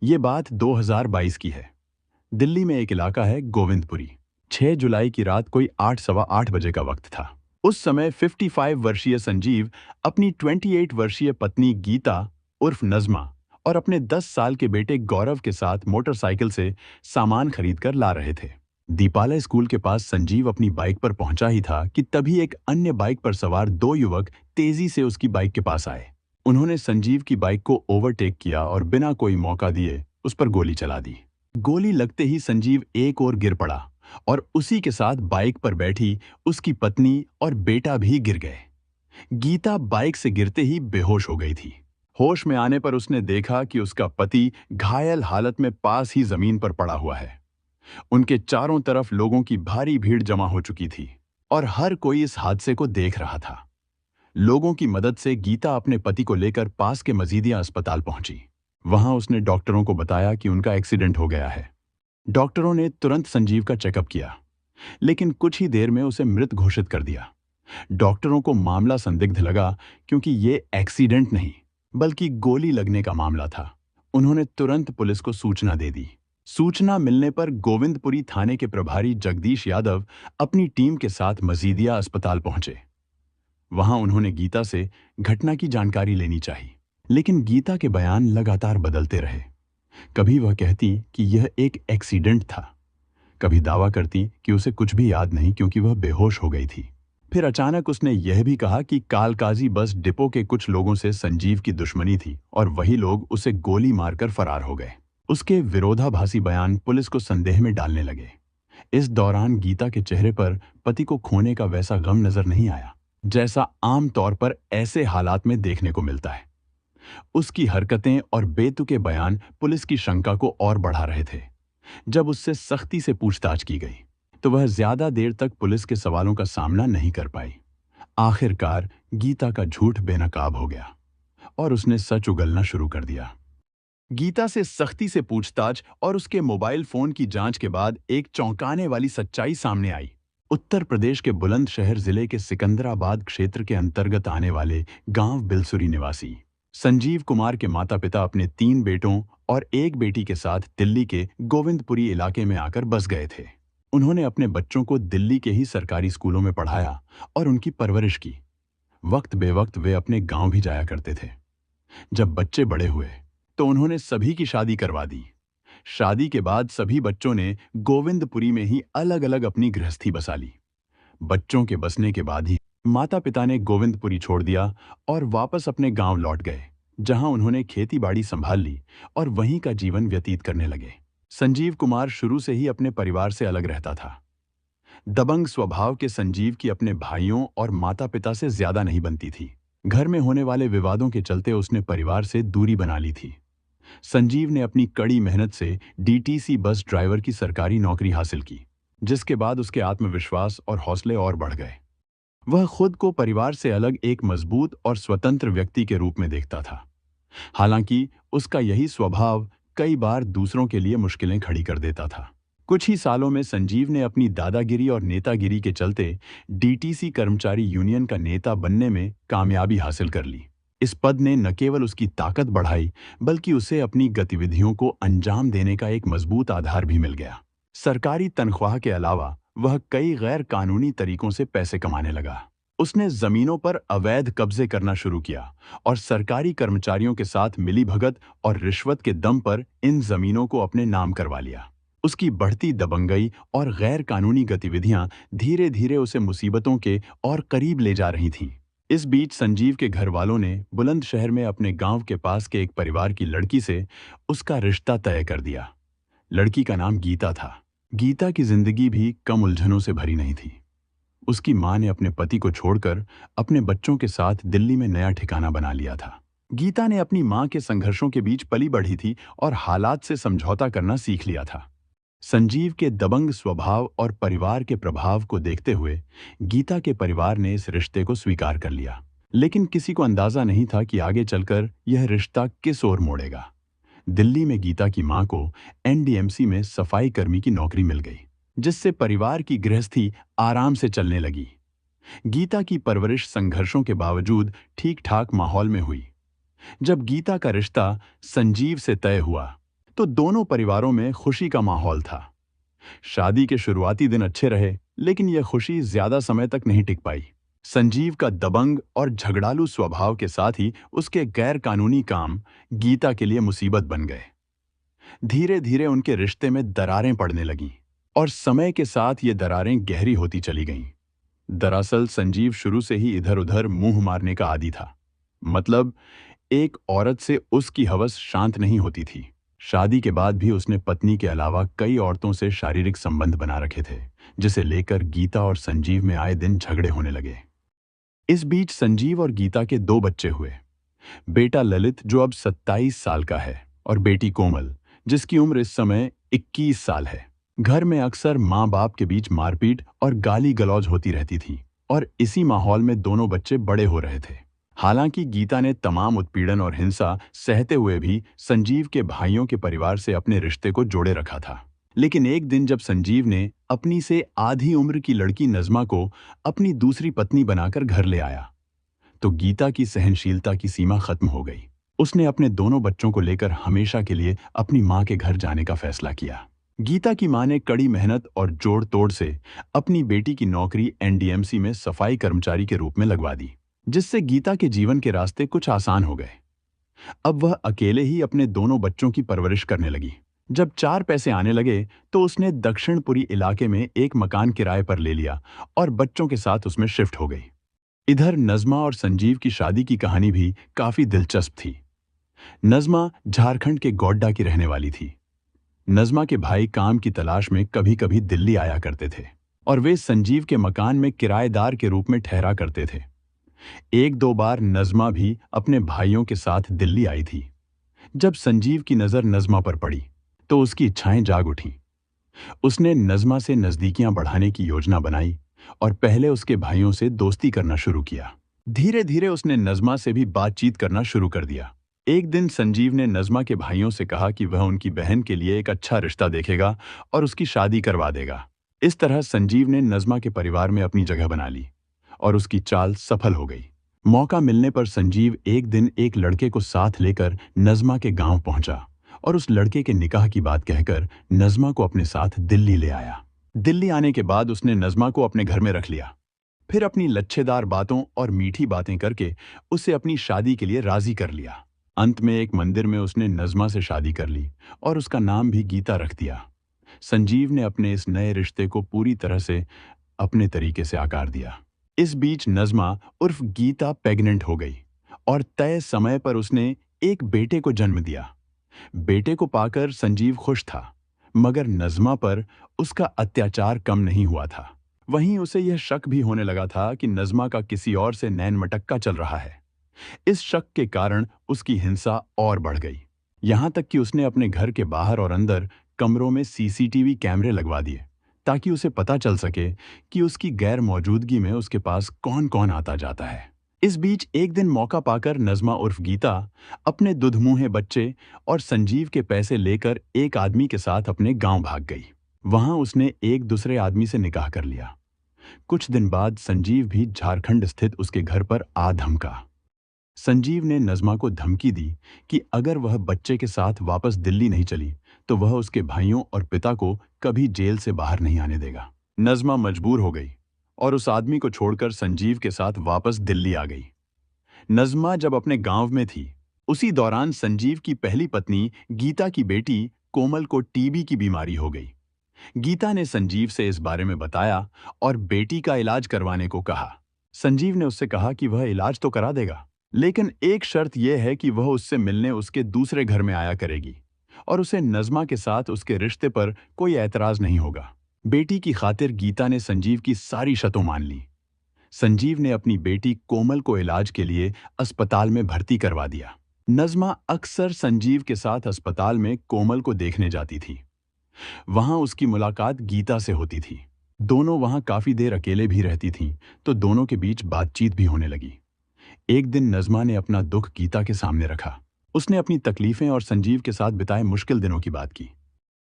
ये बात 2022 की है। दिल्ली में एक इलाका है गोविंदपुरी। 6 जुलाई की रात कोई 8 सवा 8 बजे का वक्त था। उस समय 55 वर्षीय संजीव अपनी 28 वर्षीय पत्नी गीता उर्फ नज़मा और अपने 10 साल के बेटे गौरव के साथ मोटरसाइकिल से सामान खरीद कर ला रहे थे। दीपालय स्कूल के पास संजीव अपनी बाइक पर पहुंचा ही था कि तभी एक अन्य बाइक पर सवार दो युवक तेजी से उसकी बाइक के पास आए। उन्होंने संजीव की बाइक को ओवरटेक किया और बिना कोई मौका दिए उस पर गोली चला दी। गोली लगते ही संजीव एक ओर गिर पड़ा और उसी के साथ बाइक पर बैठी उसकी पत्नी और बेटा भी गिर गए। गीता बाइक से गिरते ही बेहोश हो गई थी। होश में आने पर उसने देखा कि उसका पति घायल हालत में पास ही जमीन पर पड़ा हुआ है। उनके चारों तरफ लोगों की भारी भीड़ जमा हो चुकी थी और हर कोई इस हादसे को देख रहा था। लोगों की मदद से गीता अपने पति को लेकर पास के मजीदिया अस्पताल पहुंची। वहां उसने डॉक्टरों को बताया कि उनका एक्सीडेंट हो गया है। डॉक्टरों ने तुरंत संजीव का चेकअप किया, लेकिन कुछ ही देर में उसे मृत घोषित कर दिया। डॉक्टरों को मामला संदिग्ध लगा क्योंकि ये एक्सीडेंट नहीं बल्कि गोली लगने का मामला था। उन्होंने तुरंत पुलिस को सूचना दे दी। सूचना मिलने पर गोविंदपुरी थाने के प्रभारी जगदीश यादव अपनी टीम के साथ मजीदिया अस्पताल पहुंचे। वहां उन्होंने गीता से घटना की जानकारी लेनी चाहिए, लेकिन गीता के बयान लगातार बदलते रहे। कभी वह कहती कि यह एक एक्सीडेंट था, कभी दावा करती कि उसे कुछ भी याद नहीं क्योंकि वह बेहोश हो गई थी। फिर अचानक उसने यह भी कहा कि कालकाजी बस डिपो के कुछ लोगों से संजीव की दुश्मनी थी और वही लोग उसे गोली मारकर फरार हो गए। उसके विरोधाभासी बयान पुलिस को संदेह में डालने लगे। इस दौरान गीता के चेहरे पर पति को खोने का वैसा गम नजर नहीं आया जैसा आम तौर पर ऐसे हालात में देखने को मिलता है। उसकी हरकतें और बेतुके बयान पुलिस की शंका को और बढ़ा रहे थे। जब उससे सख्ती से पूछताछ की गई तो वह ज्यादा देर तक पुलिस के सवालों का सामना नहीं कर पाई। आखिरकार गीता का झूठ बेनकाब हो गया और उसने सच उगलना शुरू कर दिया। गीता से सख्ती से पूछताछ और उसके मोबाइल फोन की जांच के बाद एक चौंकाने वाली सच्चाई सामने आई। उत्तर प्रदेश के बुलंदशहर जिले के सिकंदराबाद क्षेत्र के अंतर्गत आने वाले गांव बिलसुरी निवासी संजीव कुमार के माता-पिता अपने 3 बेटों और एक बेटी के साथ दिल्ली के गोविंदपुरी इलाके में आकर बस गए थे। उन्होंने अपने बच्चों को दिल्ली के ही सरकारी स्कूलों में पढ़ाया और उनकी परवरिश की। वक्त बेवक्त वे अपने गांव भी जाया करते थे। जब बच्चे बड़े हुए तो उन्होंने सभी की शादी करवा दी। शादी के बाद सभी बच्चों ने गोविंदपुरी में ही अलग-अलग अपनी गृहस्थी बसा ली। बच्चों के बसने के बाद ही माता-पिता ने गोविंदपुरी छोड़ दिया और वापस अपने गांव लौट गए, जहां उन्होंने खेती-बाड़ी संभाल ली और वहीं का जीवन व्यतीत करने लगे। संजीव कुमार शुरू से ही अपने परिवार से अलग रहता था। दबंग स्वभाव के संजीव की अपने भाइयों और माता-पिता से ज्यादा नहीं बनती थी। घर में होने वाले विवादों के चलते उसने परिवार से दूरी बना ली थी। संजीव ने अपनी कड़ी मेहनत से डीटीसी बस ड्राइवर की सरकारी नौकरी हासिल की, जिसके बाद उसके आत्मविश्वास और हौसले और बढ़ गए। वह खुद को परिवार से अलग एक मजबूत और स्वतंत्र व्यक्ति के रूप में देखता था। हालांकि उसका यही स्वभाव कई बार दूसरों के लिए मुश्किलें खड़ी कर देता था। कुछ ही सालों में संजीव ने अपनी दादागिरी और नेतागिरी के चलते डीटीसी कर्मचारी यूनियन का नेता बनने में कामयाबी हासिल कर ली। इस पद ने न केवल उसकी ताकत बढ़ाई बल्कि उसे अपनी गतिविधियों को अंजाम देने का एक मजबूत आधार भी मिल गया। सरकारी तनख्वाह के अलावा वह कई गैर कानूनी तरीकों से पैसे कमाने लगा। उसने जमीनों पर अवैध कब्जे करना शुरू किया और सरकारी कर्मचारियों के साथ मिलीभगत और रिश्वत के दम पर इन जमीनों को अपने नाम करवा लिया। उसकी बढ़ती दबंगई और गैर कानूनी गतिविधियां धीरे धीरे उसे मुसीबतों के और करीब ले जा रही थीं। इस बीच संजीव के घर वालों ने बुलंदशहर में अपने गांव के पास के एक परिवार की लड़की से उसका रिश्ता तय कर दिया। लड़की का नाम गीता था। गीता की जिंदगी भी कम उलझनों से भरी नहीं थी। उसकी मां ने अपने पति को छोड़कर अपने बच्चों के साथ दिल्ली में नया ठिकाना बना लिया था। गीता ने अपनी मां के संघर्षों के बीच पली बढ़ी थी और हालात से समझौता करना सीख लिया था। संजीव के दबंग स्वभाव और परिवार के प्रभाव को देखते हुए गीता के परिवार ने इस रिश्ते को स्वीकार कर लिया, लेकिन किसी को अंदाजा नहीं था कि आगे चलकर यह रिश्ता किस ओर मोड़ेगा। दिल्ली में गीता की मां को एनडीएमसी में सफाई कर्मी की नौकरी मिल गई, जिससे परिवार की गृहस्थी आराम से चलने लगी। गीता की परवरिश संघर्षों के बावजूद ठीक ठाक माहौल में हुई। जब गीता का रिश्ता संजीव से तय हुआ तो दोनों परिवारों में खुशी का माहौल था। शादी के शुरुआती दिन अच्छे रहे, लेकिन यह खुशी ज्यादा समय तक नहीं टिक पाई। संजीव का दबंग और झगड़ालू स्वभाव के साथ ही उसके गैर कानूनी काम गीता के लिए मुसीबत बन गए। धीरे धीरे उनके रिश्ते में दरारें पड़ने लगीं और समय के साथ ये दरारें गहरी होती चली गईं। दरअसल संजीव शुरू से ही इधर उधर मुंह मारने का आदी था। मतलब एक औरत से उसकी हवस शांत नहीं होती थी। शादी के बाद भी उसने पत्नी के अलावा कई औरतों से शारीरिक संबंध बना रखे थे, जिसे लेकर गीता और संजीव में आए दिन झगड़े होने लगे। इस बीच संजीव और गीता के दो बच्चे हुए। बेटा ललित जो अब 27 साल का है और बेटी कोमल जिसकी उम्र इस समय 21 साल है। घर में अक्सर माँ बाप के बीच मारपीट और गाली गलौज होती रहती थी और इसी माहौल में दोनों बच्चे बड़े हो रहे थे। हालांकि गीता ने तमाम उत्पीड़न और हिंसा सहते हुए भी संजीव के भाइयों के परिवार से अपने रिश्ते को जोड़े रखा था। लेकिन एक दिन जब संजीव ने अपनी से आधी उम्र की लड़की नज़मा को अपनी दूसरी पत्नी बनाकर घर ले आया, तो गीता की सहनशीलता की सीमा खत्म हो गई। उसने अपने दोनों बच्चों को लेकर हमेशा के लिए अपनी मां के घर जाने का फैसला किया। गीता की मां ने कड़ी मेहनत और जोड़ तोड़ से अपनी बेटी की नौकरी एनडीएमसी में सफाई कर्मचारी के रूप में लगवा दी, जिससे गीता के जीवन के रास्ते कुछ आसान हो गए। अब वह अकेले ही अपने दोनों बच्चों की परवरिश करने लगी। जब 4 पैसे आने लगे तो उसने दक्षिणपुरी इलाके में एक मकान किराए पर ले लिया और बच्चों के साथ उसमें शिफ्ट हो गई। इधर नज़मा और संजीव की शादी की कहानी भी काफी दिलचस्प थी। नज़मा झारखंड के गोड्डा की रहने वाली थी। नज़मा के भाई काम की तलाश में कभी कभी दिल्ली आया करते थे और वे संजीव के मकान में किराएदार के रूप में ठहरा करते थे। एक दो बार नज़मा भी अपने भाइयों के साथ दिल्ली आई थी। जब संजीव की नज़र नज़मा पर पड़ी तो उसकी इच्छाएं जाग उठीं। उसने नज़मा से नज़दीकियां बढ़ाने की योजना बनाई और पहले उसके भाइयों से दोस्ती करना शुरू किया। धीरे धीरे उसने नज़मा से भी बातचीत करना शुरू कर दिया। एक दिन संजीव ने नज़मा के भाइयों से कहा कि वह उनकी बहन के लिए एक अच्छा रिश्ता देखेगा और उसकी शादी करवा देगा। इस तरह संजीव ने नज़मा के परिवार में अपनी जगह बना ली और उसकी चाल सफल हो गई। मौका मिलने पर संजीव एक दिन एक लड़के को साथ लेकर नज़मा के गांव पहुंचा और उस लड़के के निकाह की बात कहकर नज़मा को अपने साथ दिल्ली ले आया। दिल्ली आने के बाद उसने नज़मा को अपने घर में रख लिया। फिर अपनी लच्छेदार बातों और मीठी बातें करके उसे अपनी शादी के लिए राजी कर लिया। अंत में एक मंदिर में उसने नज़मा से शादी कर ली और उसका नाम भी गीता रख दिया। संजीव ने अपने इस नए रिश्ते को पूरी तरह से अपने तरीके से आकार दिया। इस बीच नज़मा उर्फ गीता प्रेग्नेंट हो गई और तय समय पर उसने एक बेटे को जन्म दिया। बेटे को पाकर संजीव खुश था, मगर नज़मा पर उसका अत्याचार कम नहीं हुआ था। वहीं उसे यह शक भी होने लगा था कि नज़मा का किसी और से नैन मटक्का चल रहा है। इस शक के कारण उसकी हिंसा और बढ़ गई, यहां तक कि उसने अपने घर के बाहर और अंदर कमरों में सीसीटीवी कैमरे लगवा दिए ताकि उसे पता चल सके कि उसकी गैर मौजूदगी में उसके पास कौन कौन आता जाता है। इस बीच एक दिन मौका पाकर नज़मा उर्फ गीता अपने दुधमुंहे बच्चे और संजीव के पैसे लेकर एक आदमी के साथ अपने गांव भाग गई। वहां उसने एक दूसरे आदमी से निकाह कर लिया। कुछ दिन बाद संजीव भी झारखंड स्थित उसके घर पर आ धमका। संजीव ने नज़मा को धमकी दी कि अगर वह बच्चे के साथ वापस दिल्ली नहीं चली तो वह उसके भाइयों और पिता को कभी जेल से बाहर नहीं आने देगा। नज़मा मजबूर हो गई और उस आदमी को छोड़कर संजीव के साथ वापस दिल्ली आ गई। नज़मा जब अपने गांव में थी, उसी दौरान संजीव की पहली पत्नी गीता की बेटी कोमल को टीबी की बीमारी हो गई। गीता ने संजीव से इस बारे में बताया और बेटी का इलाज करवाने को कहा। संजीव ने उससे कहा कि वह इलाज तो करा देगा, लेकिन एक शर्त यह है कि वह उससे मिलने उसके दूसरे घर में आया करेगी और उसे नज़मा के साथ उसके रिश्ते पर कोई ऐतराज नहीं होगा। बेटी की खातिर गीता ने संजीव की सारी शर्तें मान ली। संजीव ने अपनी बेटी कोमल को इलाज के लिए अस्पताल में भर्ती करवा दिया। नज़मा अक्सर संजीव के साथ अस्पताल में कोमल को देखने जाती थी। वहां उसकी मुलाकात गीता से होती थी। दोनों वहां काफी देर अकेले भी रहती थीं, तो दोनों के बीच बातचीत भी होने लगी। एक दिन नज़मा ने अपना दुख गीता के सामने रखा। उसने अपनी तकलीफें और संजीव के साथ बिताए मुश्किल दिनों की बात की।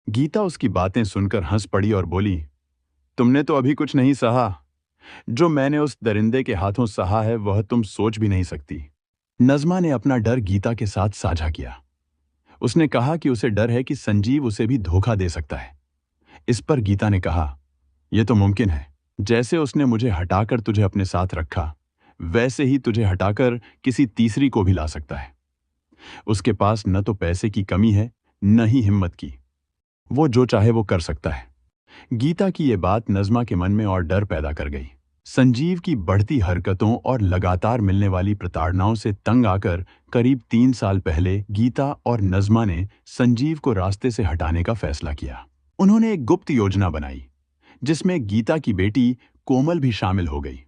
गीता उसकी बातें सुनकर हंस पड़ी और बोली, तुमने तो अभी कुछ नहीं सहा। जो मैंने उस दरिंदे के हाथों सहा है वह तुम सोच भी नहीं सकती। नज़मा ने अपना डर गीता के साथ साझा किया। उसने कहा कि उसे डर है कि संजीव उसे भी धोखा दे सकता है। इस पर गीता ने कहा, यह तो मुमकिन है। जैसे उसने मुझे हटाकर तुझे अपने साथ रखा, वैसे ही तुझे हटाकर किसी तीसरी को भी ला सकता है। उसके पास न तो पैसे की कमी है, न ही हिम्मत की। वो जो चाहे वो कर सकता है। गीता की ये बात नज़्मा के मन में और डर पैदा कर गई। संजीव की बढ़ती हरकतों और लगातार मिलने वाली प्रताड़नाओं से तंग आकर करीब 3 साल पहले गीता और नज़्मा ने संजीव को रास्ते से हटाने का फैसला किया। उन्होंने एक गुप्त योजना बनाई, जिसमें गीता की बेटी कोमल भी शामिल हो गई।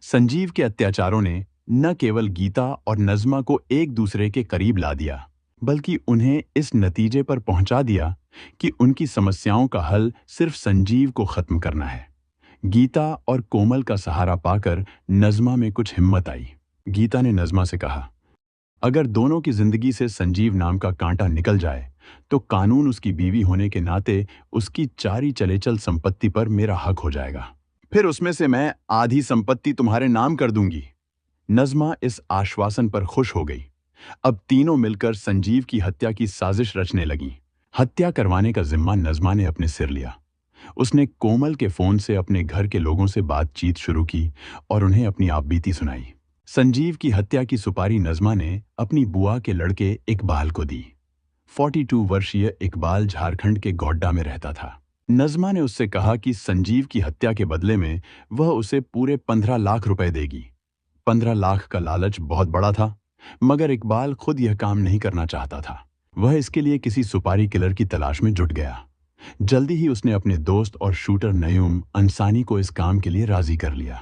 संजीव के अत्याचारों ने न केवल गीता और नज़्मा को एक दूसरे के करीब ला दिया, बल्कि उन्हें इस नतीजे पर पहुंचा दिया कि उनकी समस्याओं का हल सिर्फ संजीव को खत्म करना है। गीता और कोमल का सहारा पाकर नज़्मा में कुछ हिम्मत आई। गीता ने नज़्मा से कहा, अगर दोनों की जिंदगी से संजीव नाम का कांटा निकल जाए, तो कानून उसकी बीवी होने के नाते उसकी चारी चलेचल संपत्ति पर मेरा हक हो जाएगा। फिर उसमें से मैं आधी संपत्ति तुम्हारे नाम कर दूंगी। नज़्मा इस आश्वासन पर खुश हो गई। अब तीनों मिलकर संजीव की हत्या की साजिश रचने लगी। हत्या करवाने का जिम्मा नज़्मा ने अपने सिर लिया। उसने कोमल के फोन से अपने घर के लोगों से बातचीत शुरू की और उन्हें अपनी आपबीती सुनाई। संजीव की हत्या की सुपारी नज़्मा ने अपनी बुआ के लड़के इकबाल को दी। 42 वर्षीय इकबाल झारखंड के गोड्डा में रहता था। नज़्मा ने उससे कहा कि संजीव की हत्या के बदले में वह उसे पूरे 15 लाख रुपए देगी। 15 लाख का लालच बहुत बड़ा था, मगर इकबाल खुद यह काम नहीं करना चाहता था। वह इसके लिए किसी सुपारी किलर की तलाश में जुट गया। जल्दी ही उसने अपने दोस्त और शूटर नयूम अंसानी को इस काम के लिए राजी कर लिया।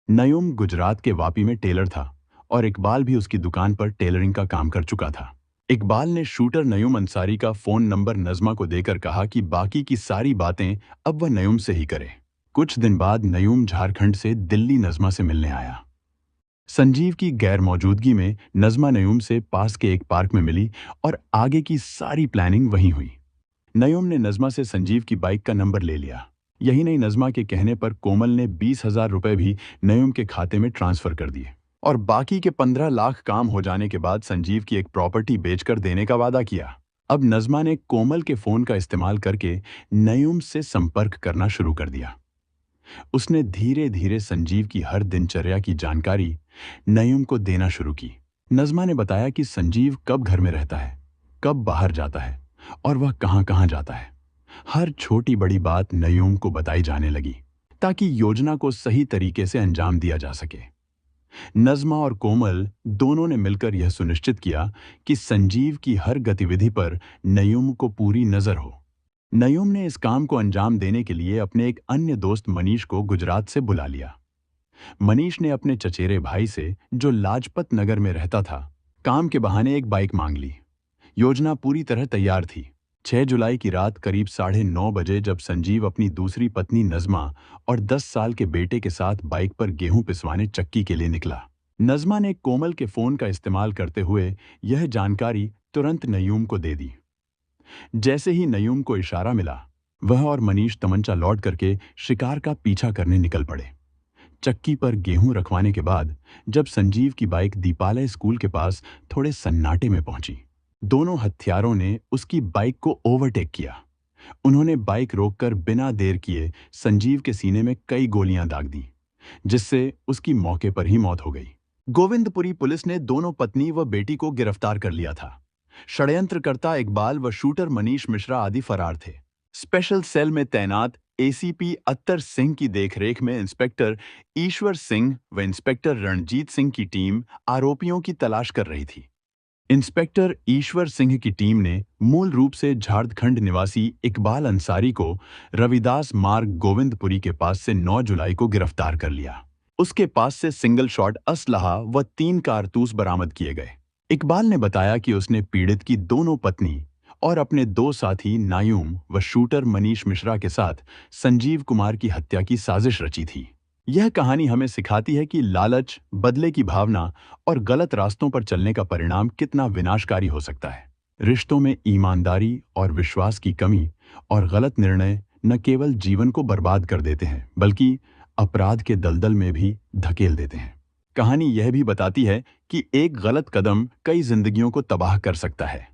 नयूम गुजरात के वापी में टेलर था और इकबाल भी उसकी दुकान पर टेलरिंग का काम कर चुका था। इकबाल ने शूटर नयूम अंसारी का फोन नंबर नज़्मा को देकर कहा कि बाकी की सारी बातें अब वह नयूम से ही करे। कुछ दिन बाद नयूम झारखंड से दिल्ली नज़्मा से मिलने आया। संजीव की गैर मौजूदगी में नज़्मा नयूम से पास के एक पार्क में मिली और आगे की सारी प्लानिंग वहीं हुई। नयूम ने नज़्मा से संजीव की बाइक का नंबर ले लिया। यही नहीं, नज़्मा के कहने पर कोमल ने 20,000 रुपए भी नयूम के खाते में ट्रांसफर कर दिए और बाकी के 15 लाख काम हो जाने के बाद संजीव की एक प्रॉपर्टी बेचकर देने का वादा किया। अब नज़्मा ने कोमल के फोन का इस्तेमाल करके नयूम से संपर्क करना शुरू कर दिया। उसने धीरे धीरे संजीव की हर दिनचर्या की जानकारी नयूम को देना शुरू की। नज़्मा ने बताया कि संजीव कब घर में रहता है, कब बाहर जाता है और वह कहाँ कहाँ जाता है। हर छोटी बड़ी बात नयूम को बताई जाने लगी, ताकि योजना को सही तरीके से अंजाम दिया जा सके। नज़्मा और कोमल दोनों ने मिलकर यह सुनिश्चित किया कि संजीव की हर गतिविधि पर नयूम को पूरी नज़र हो। नयूम ने इस काम को अंजाम देने के लिए अपने एक अन्य दोस्त मनीष को गुजरात से बुला लिया। मनीष ने अपने चचेरे भाई से, जो लाजपत नगर में रहता था, काम के बहाने एक बाइक मांग ली। योजना पूरी तरह तैयार थी। 6 जुलाई की रात करीब 9:30 बजे जब संजीव अपनी दूसरी पत्नी नज़्मा और 10 साल के बेटे के साथ बाइक पर गेहूं पिसवाने चक्की के लिए निकला, नज़्मा ने कोमल के फोन का इस्तेमाल करते हुए यह जानकारी तुरंत नयूम को दे दी। जैसे ही नयूम को इशारा मिला, वह और मनीष तमंचा लौट करके शिकार का पीछा करने निकल पड़े। चक्की पर गेहूं रखवाने के बाद जब संजीव की बाइक दीपालय स्कूल के पास थोड़े सन्नाटे में पहुंची, दोनों हत्यारों ने उसकी बाइक को ओवरटेक किया। उन्होंने बाइक रोककर बिना देर किए संजीव के सीने में कई गोलियां दाग दी, जिससे उसकी मौके पर ही मौत हो गई। गोविंदपुरी पुलिस ने दोनों पत्नी व बेटी को गिरफ्तार कर लिया था। षड्यंत्रकर्ता इकबाल व शूटर मनीष मिश्रा आदि फरार थे। स्पेशल सेल में तैनात एसीपी अत्तर सिंह की देखरेख में इंस्पेक्टर ईश्वर सिंह व इंस्पेक्टर रणजीत सिंह की टीम आरोपियों की तलाश कर रही थी। इंस्पेक्टर ईश्वर सिंह की टीम ने मूल रूप से झारखंड निवासी इकबाल अंसारी को रविदास मार्ग गोविंदपुरी के पास से 9 जुलाई को गिरफ्तार कर लिया। उसके पास से सिंगल शॉट असलहा व 3 कारतूस बरामद किए गए। इकबाल ने बताया कि उसने पीड़ित की दोनों पत्नी और अपने 2 साथी नायूम व शूटर मनीष मिश्रा के साथ संजीव कुमार की हत्या की साजिश रची थी। यह कहानी हमें सिखाती है कि लालच, बदले की भावना और गलत रास्तों पर चलने का परिणाम कितना विनाशकारी हो सकता है। रिश्तों में ईमानदारी और विश्वास की कमी और गलत निर्णय न केवल जीवन को बर्बाद कर देते हैं, बल्कि अपराध के दलदल में भी धकेल देते हैं। कहानी यह भी बताती है कि एक गलत कदम कई जिंदगियों को तबाह कर सकता है।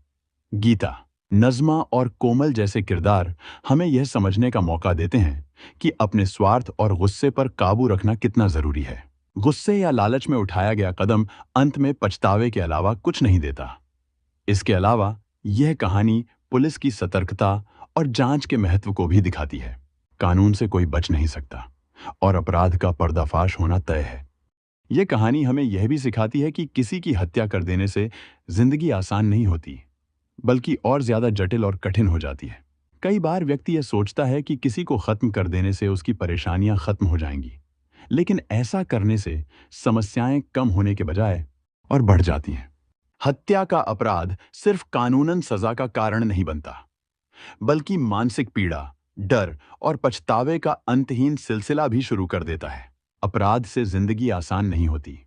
गीता, नज़्मा और कोमल जैसे किरदार हमें यह समझने का मौका देते हैं कि अपने स्वार्थ और गुस्से पर काबू रखना कितना जरूरी है। गुस्से या लालच में उठाया गया कदम अंत में पछतावे के अलावा कुछ नहीं देता। इसके अलावा यह कहानी पुलिस की सतर्कता और जांच के महत्व को भी दिखाती है। कानून से कोई बच नहीं सकता और अपराध का पर्दाफाश होना तय है। यह कहानी हमें यह भी सिखाती है कि किसी की हत्या कर देने से जिंदगी आसान नहीं होती, बल्कि और ज्यादा जटिल और कठिन हो जाती है। कई बार व्यक्ति यह सोचता है कि किसी को खत्म कर देने से उसकी परेशानियां खत्म हो जाएंगी, लेकिन ऐसा करने से समस्याएं कम होने के बजाय और बढ़ जाती हैं। हत्या का अपराध सिर्फ कानूनन सजा का कारण नहीं बनता, बल्कि मानसिक पीड़ा, डर और पछतावे का अंतहीन सिलसिला भी शुरू कर देता है। अपराध से जिंदगी आसान नहीं होती,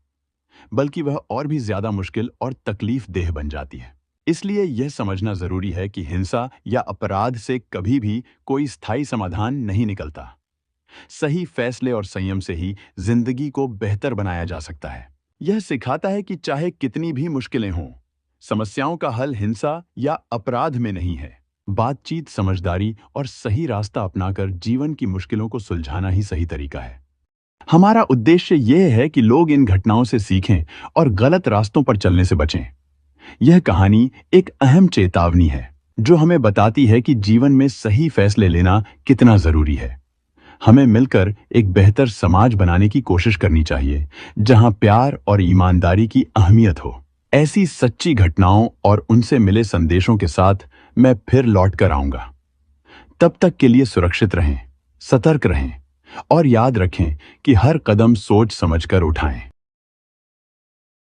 बल्कि वह और भी ज्यादा मुश्किल और तकलीफ देह बन जाती है। इसलिए यह समझना जरूरी है कि हिंसा या अपराध से कभी भी कोई स्थायी समाधान नहीं निकलता। सही फैसले और संयम से ही जिंदगी को बेहतर बनाया जा सकता है। यह सिखाता है कि चाहे कितनी भी मुश्किलें हों, समस्याओं का हल हिंसा या अपराध में नहीं है। बातचीत, समझदारी और सही रास्ता अपनाकर जीवन की मुश्किलों को सुलझाना ही सही तरीका है। हमारा उद्देश्य यह है कि लोग इन घटनाओं से सीखें और गलत रास्तों पर चलने से बचें। यह कहानी एक अहम चेतावनी है जो हमें बताती है कि जीवन में सही फैसले लेना कितना जरूरी है। हमें मिलकर एक बेहतर समाज बनाने की कोशिश करनी चाहिए, जहां प्यार और ईमानदारी की अहमियत हो। ऐसी सच्ची घटनाओं और उनसे मिले संदेशों के साथ मैं फिर लौट कर आऊंगा। तब तक के लिए सुरक्षित रहें, सतर्क रहें और याद रखें कि हर कदम सोच समझकर उठाएं।